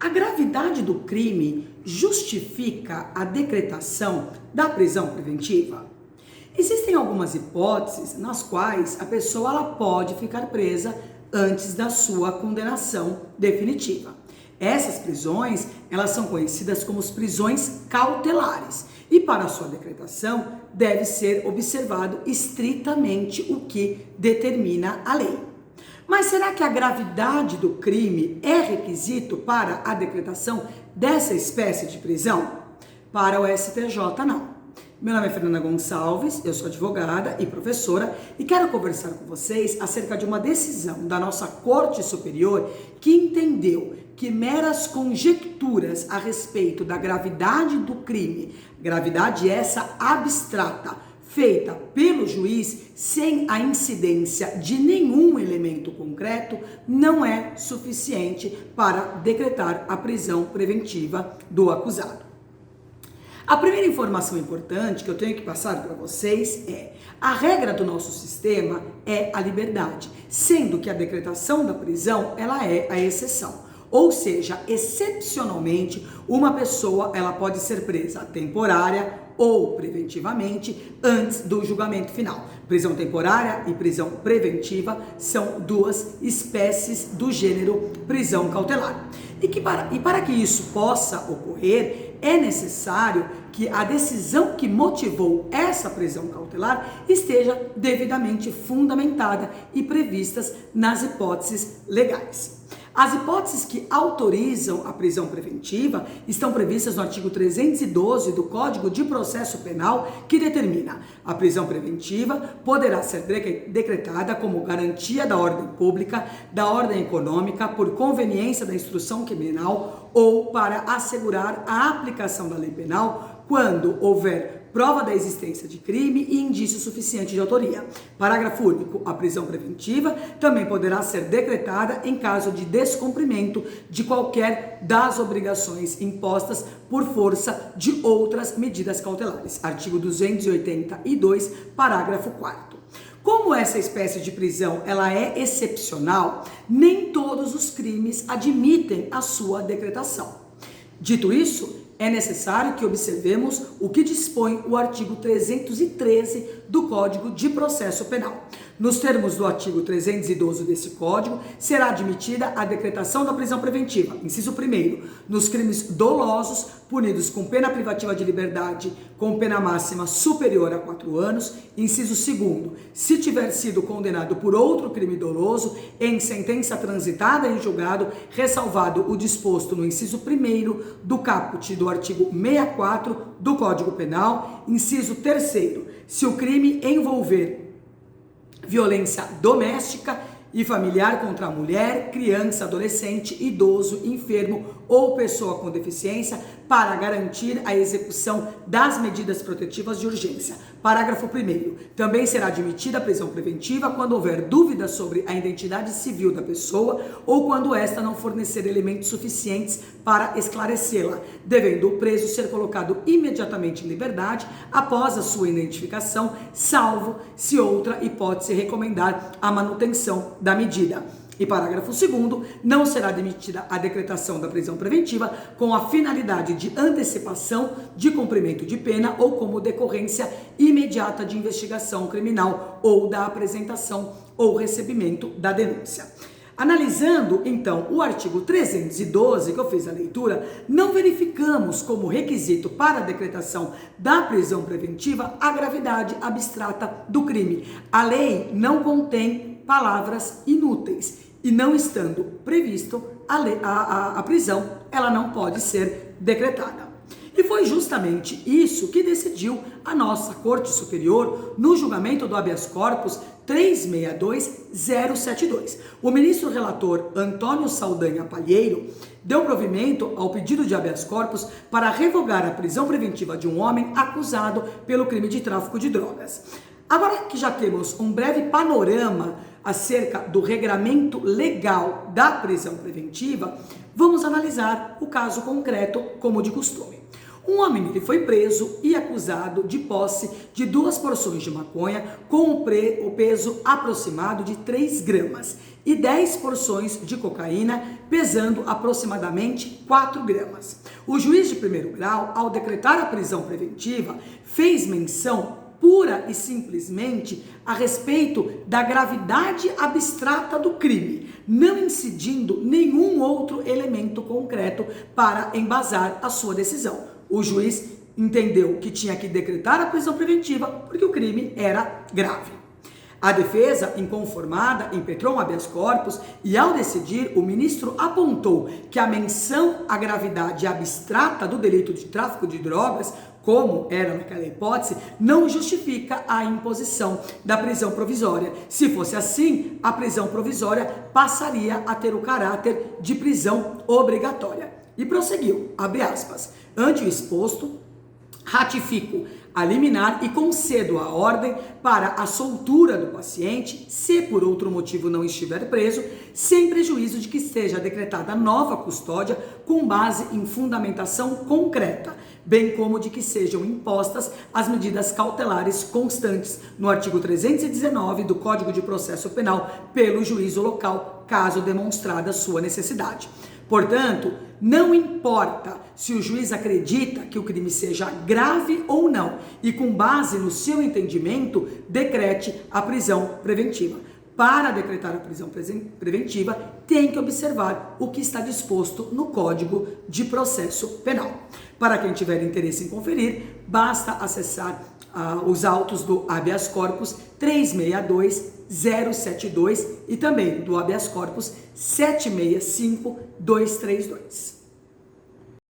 A gravidade do crime justifica a decretação da prisão preventiva? Existem algumas hipóteses nas quais a pessoa ela pode ficar presa antes da sua condenação definitiva. Essas prisões, elas são conhecidas como prisões cautelares e para sua decretação deve ser observado estritamente o que determina a lei. Mas será que a gravidade do crime é requisito para a decretação dessa espécie de prisão? Para o STJ, não. Meu nome é Fernanda Gonçalves, eu sou advogada e professora e quero conversar com vocês acerca de uma decisão da nossa Corte Superior que entendeu que meras conjecturas a respeito da gravidade do crime, gravidade essa abstrata, feita pelo juiz sem a incidência de nenhum elemento concreto, não é suficiente para decretar a prisão preventiva do acusado. A primeira informação importante que eu tenho que passar para vocês é: a regra do nosso sistema é a liberdade, sendo que a decretação da prisão ela é a exceção. Ou seja, excepcionalmente, uma pessoa ela pode ser presa temporária ou preventivamente antes do julgamento final. Prisão temporária e prisão preventiva são duas espécies do gênero prisão cautelar. E para que isso possa ocorrer, é necessário que a decisão que motivou essa prisão cautelar esteja devidamente fundamentada e previstas nas hipóteses legais. As hipóteses que autorizam a prisão preventiva estão previstas no artigo 312 do Código de Processo Penal, que determina: a prisão preventiva poderá ser decretada como garantia da ordem pública, da ordem econômica, por conveniência da instrução criminal ou para assegurar a aplicação da lei penal quando houver prova da existência de crime e indício suficiente de autoria. Parágrafo único. A prisão preventiva também poderá ser decretada em caso de descumprimento de qualquer das obrigações impostas por força de outras medidas cautelares. Artigo 282, parágrafo 4º. Como essa espécie de prisão ela é excepcional, nem todos os crimes admitem a sua decretação. Dito isso, é necessário que observemos o que dispõe o artigo 313 do Código de Processo Penal. Nos termos do artigo 312 desse código, será admitida a decretação da prisão preventiva. Inciso 1º, nos crimes dolosos, punidos com pena privativa de liberdade com pena máxima superior a 4 anos. Inciso 2º, se tiver sido condenado por outro crime doloso em sentença transitada em julgado, ressalvado o disposto no inciso 1º do caput do artigo 64 do Código Penal. Inciso 3º, se o crime envolver violência doméstica e familiar contra a mulher, criança, adolescente, idoso, enfermo ou pessoa com deficiência, para garantir a execução das medidas protetivas de urgência. Parágrafo 1º. Também será admitida a prisão preventiva quando houver dúvida sobre a identidade civil da pessoa ou quando esta não fornecer elementos suficientes para esclarecê-la, devendo o preso ser colocado imediatamente em liberdade após a sua identificação, salvo se outra hipótese recomendar a manutenção da medida. E parágrafo 2º, não será admitida a decretação da prisão preventiva com a finalidade de antecipação de cumprimento de pena ou como decorrência imediata de investigação criminal ou da apresentação ou recebimento da denúncia. Analisando, então, o artigo 312, que eu fiz a leitura, não verificamos como requisito para a decretação da prisão preventiva a gravidade abstrata do crime. A lei não contém palavras inúteis e, não estando previsto, a prisão ela não pode ser decretada. E foi justamente isso que decidiu a nossa Corte Superior no julgamento do habeas corpus 362072. O ministro relator Antônio Saldanha Palheiro deu provimento ao pedido de habeas corpus para revogar a prisão preventiva de um homem acusado pelo crime de tráfico de drogas. Agora que já temos um breve panorama acerca do regramento legal da prisão preventiva, vamos analisar o caso concreto como de costume. Um homem ele foi preso e acusado de posse de 2 porções de maconha com o peso aproximado de 3 gramas e 10 porções de cocaína pesando aproximadamente 4 gramas. O juiz de primeiro grau, ao decretar a prisão preventiva, fez menção pura e simplesmente a respeito da gravidade abstrata do crime, não incidindo nenhum outro elemento concreto para embasar a sua decisão. O juiz entendeu que tinha que decretar a prisão preventiva porque o crime era grave. A defesa, inconformada, impetrou um habeas corpus e, ao decidir, o ministro apontou que a menção à gravidade abstrata do delito de tráfico de drogas, como era naquela hipótese, não justifica a imposição da prisão provisória. Se fosse assim, a prisão provisória passaria a ter o caráter de prisão obrigatória. E prosseguiu, abre aspas, ante o exposto, ratifico a liminar e concedo a ordem para a soltura do paciente, se por outro motivo não estiver preso, sem prejuízo de que seja decretada nova custódia com base em fundamentação concreta, bem como de que sejam impostas as medidas cautelares constantes no artigo 319 do Código de Processo Penal pelo juízo local, caso demonstrada sua necessidade. Portanto, não importa se o juiz acredita que o crime seja grave ou não e, com base no seu entendimento, decrete a prisão preventiva. Para decretar a prisão preventiva, tem que observar o que está disposto no Código de Processo Penal. Para quem tiver interesse em conferir, basta acessar os autos do habeas corpus 362-072 e também do habeas corpus 765-232.